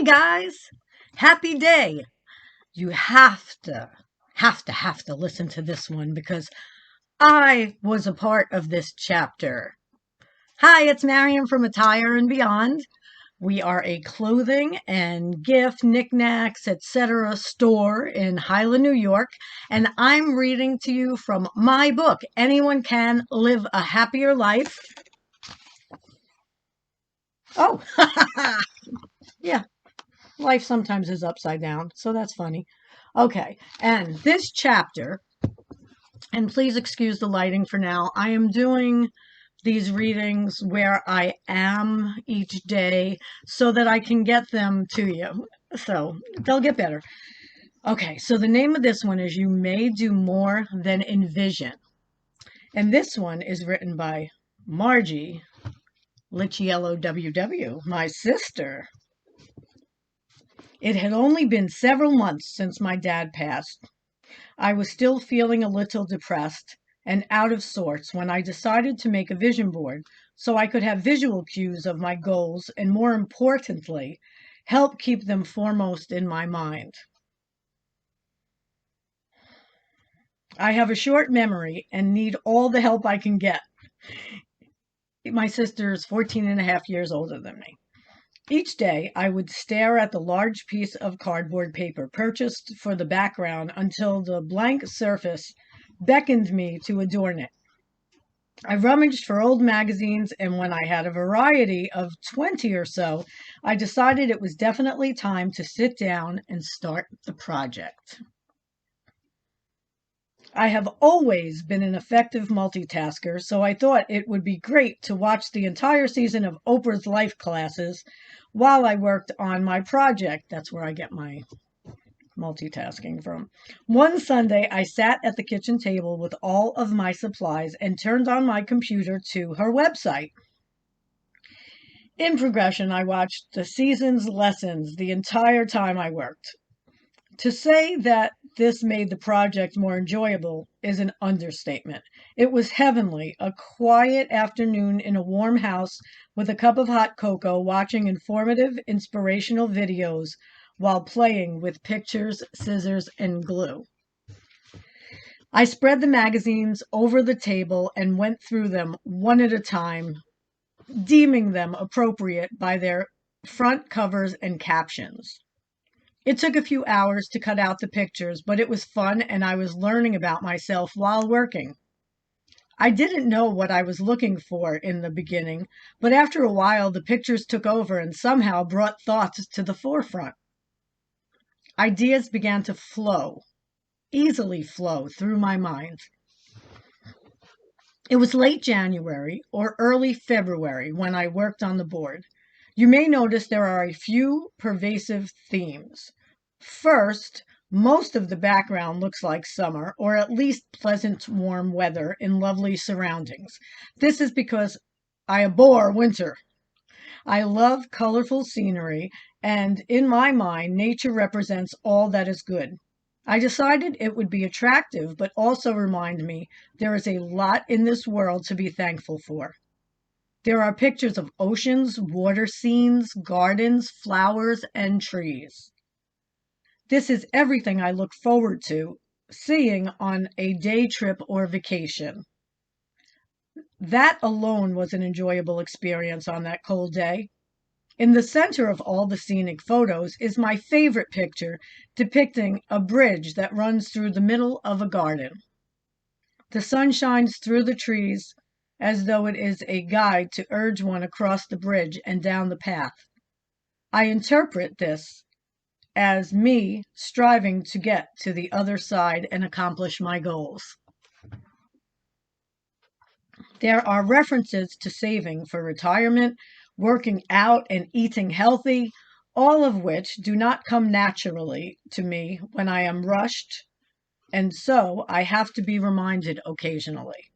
guys, happy day. You have to listen to this one because I was a part of this chapter. Hi, it's Marion from Attire and Beyond. We are a clothing and gift, knickknacks, etc. store in Highland, New York, and I'm reading to you from my book, Anyone Can Live a Happier Life. Oh, yeah, life sometimes is upside down, so that's funny. Okay, and this chapter, and please excuse the lighting for now, I am doing these readings where I am each day so that I can get them to you. So they'll get better. Okay, so the name of this one is You May Do More Than Envision. And this one is written by Margie Licciello WW, my sister. It had only been several months since my dad passed. I was still feeling a little depressed and out of sorts when I decided to make a vision board so I could have visual cues of my goals and, more importantly, help keep them foremost in my mind. I have a short memory and need all the help I can get. My sister is 14 and a half years older than me. Each day, I would stare at the large piece of cardboard paper purchased for the background until the blank surface beckoned me to adorn it. I rummaged for old magazines, and when I had a variety of 20 or so, I decided it was definitely time to sit down and start the project. I have always been an effective multitasker, so I thought it would be great to watch the entire season of Oprah's Life classes while I worked on my project. That's where I get my multitasking from. One Sunday, I sat at the kitchen table with all of my supplies and turned on my computer to her website. In progression, I watched the season's lessons the entire time I worked. To say that this made the project more enjoyable is an understatement. It was heavenly, a quiet afternoon in a warm house with a cup of hot cocoa, watching informative, inspirational videos while playing with pictures, scissors, and glue. I spread the magazines over the table and went through them one at a time, deeming them appropriate by their front covers and captions. It took a few hours to cut out the pictures, but it was fun and I was learning about myself while working. I didn't know what I was looking for in the beginning, but after a while the pictures took over and somehow brought thoughts to the forefront. Ideas began to easily flow through my mind. It was late January or early February when I worked on the board. You may notice there are a few pervasive themes. First, most of the background looks like summer, or at least pleasant warm weather in lovely surroundings. This is because I abhor winter. I love colorful scenery, and in my mind, nature represents all that is good. I decided it would be attractive, but also remind me there is a lot in this world to be thankful for. There are pictures of oceans, water scenes, gardens, flowers, and trees. This is everything I look forward to seeing on a day trip or vacation. That alone was an enjoyable experience on that cold day. In the center of all the scenic photos is my favorite picture depicting a bridge that runs through the middle of a garden. The sun shines through the trees as though it is a guide to urge one across the bridge and down the path. I interpret this as me striving to get to the other side and accomplish my goals. There are references to saving for retirement, working out, and eating healthy, all of which do not come naturally to me when I am rushed, and so I have to be reminded occasionally.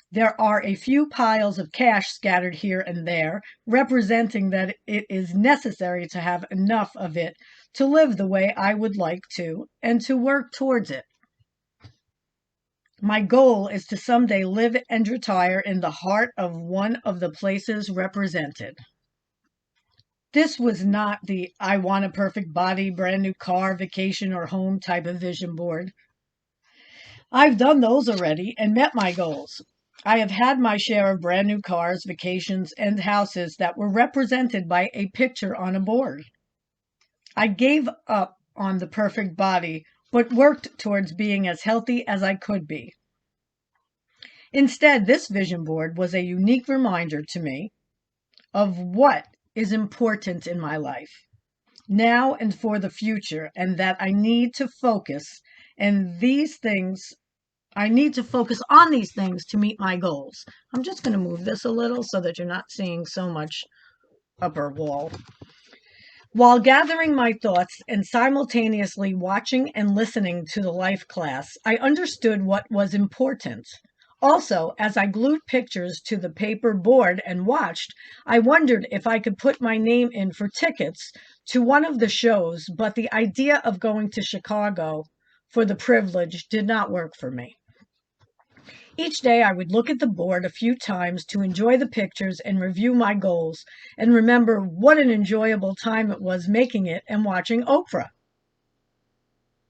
There are a few piles of cash scattered here and there, representing that it is necessary to have enough of it to live the way I would like to and to work towards it. My goal is to someday live and retire in the heart of one of the places represented. This was not the I want a perfect body, brand new car, vacation, or home type of vision board. I've done those already and met my goals. I have had my share of brand new cars, vacations, and houses that were represented by a picture on a board. I gave up on the perfect body, but worked towards being as healthy as I could be. Instead, this vision board was a unique reminder to me of what is important in my life now and for the future, and that I need to focus and these things I need to focus on these things to meet my goals. I'm just going to move this a little so that you're not seeing so much upper wall. While gathering my thoughts and simultaneously watching and listening to the life class, I understood what was important. Also, as I glued pictures to the paper board and watched, I wondered if I could put my name in for tickets to one of the shows, but the idea of going to Chicago for the privilege did not work for me. Each day I would look at the board a few times to enjoy the pictures and review my goals and remember what an enjoyable time it was making it and watching Oprah.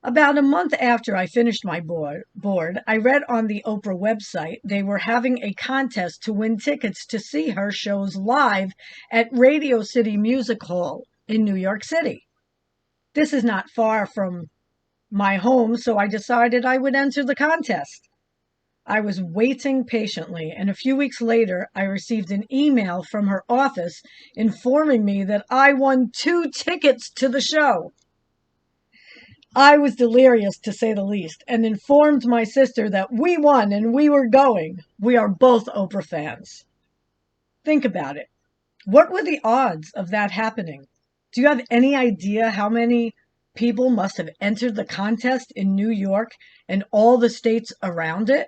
About a month after I finished my board, I read on the Oprah website they were having a contest to win tickets to see her shows live at Radio City Music Hall in New York City. This is not far from my home, so I decided I would enter the contest. I was waiting patiently, and a few weeks later, I received an email from her office informing me that I won 2 tickets to the show. I was delirious, to say the least, and informed my sister that we won and we were going. We are both Oprah fans. Think about it. What were the odds of that happening? Do you have any idea how many people must have entered the contest in New York and all the states around it?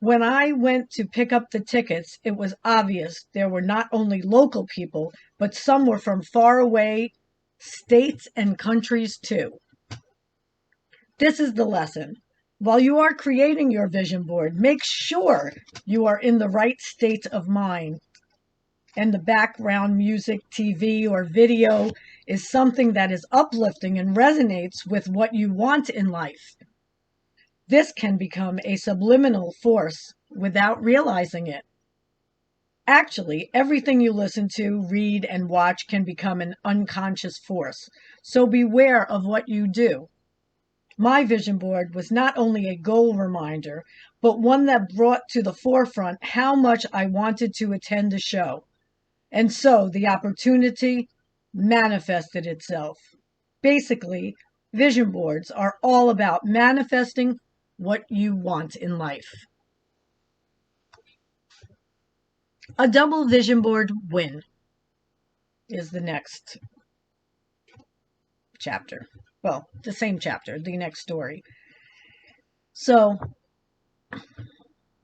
When I went to pick up the tickets, it was obvious there were not only local people, but some were from faraway states and countries too. This is the lesson. While you are creating your vision board, make sure you are in the right state of mind. And the background music, TV, or video is something that is uplifting and resonates with what you want in life. This can become a subliminal force without realizing it. Actually, everything you listen to, read, and watch can become an unconscious force, so beware of what you do. My vision board was not only a goal reminder, but one that brought to the forefront how much I wanted to attend a show. And so the opportunity manifested itself. Basically, vision boards are all about manifesting what you want in life. A double vision board win is the next chapter. Well, the same chapter, the next story. So,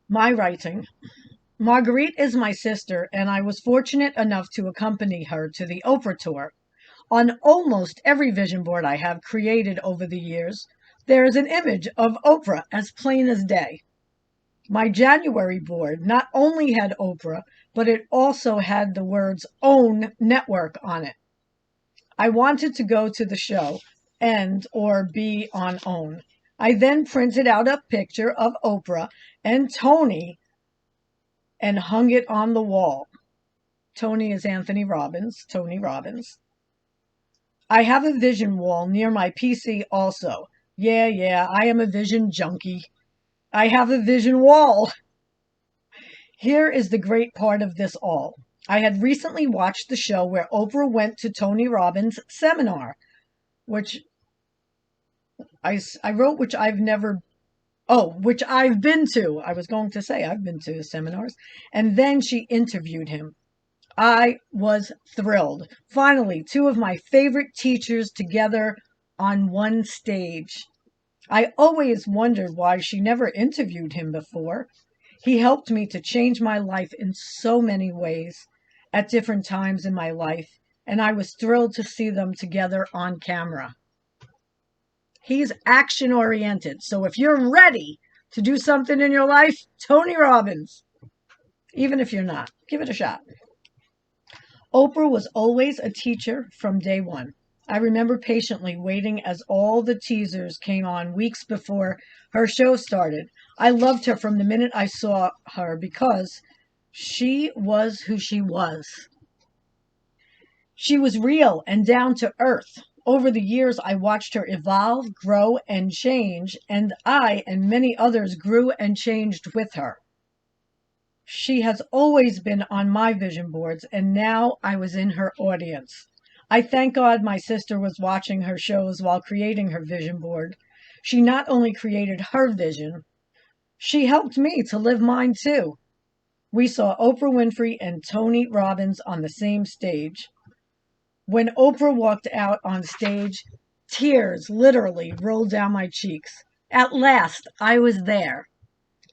my writing. Marguerite is my sister, and I was fortunate enough to accompany her to the Oprah tour. On almost every vision board I have created over the years, there is an image of Oprah as plain as day. My January board not only had Oprah, but it also had the words OWN Network on it. I wanted to go to the show or be on OWN. I then printed out a picture of Oprah and Tony and hung it on the wall. Tony is Tony Robbins. I have a vision wall near my PC also. Yeah, I am a vision junkie. I have a vision wall. Here is the great part of this all. I had recently watched the show where Oprah went to Tony Robbins' seminar, which I wrote, which I've been to. I was going to say I've been to seminars. And then she interviewed him. I was thrilled. Finally, 2 of my favorite teachers together on one stage. I always wondered why she never interviewed him before. He helped me to change my life in so many ways at different times in my life, and I was thrilled to see them together on camera. He's action-oriented, so if you're ready to do something in your life, Tony Robbins. Even if you're not, give it a shot. Oprah was always a teacher from day one. I remember patiently waiting as all the teasers came on weeks before her show started. I loved her from the minute I saw her because she was who she was. She was real and down to earth. Over the years, I watched her evolve, grow, and change, and I and many others grew and changed with her. She has always been on my vision boards, and now I was in her audience. I thank God my sister was watching her shows while creating her vision board. She not only created her vision, she helped me to live mine too. We saw Oprah Winfrey and Tony Robbins on the same stage. When Oprah walked out on stage, tears literally rolled down my cheeks. At last, I was there.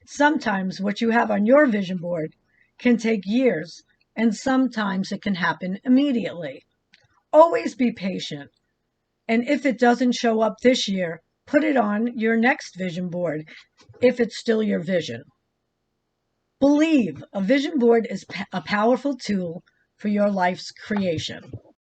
Sometimes what you have on your vision board can take years, and sometimes it can happen immediately. Always be patient. And if it doesn't show up this year, put it on your next vision board if it's still your vision. Believe a vision board is a powerful tool for your life's creation.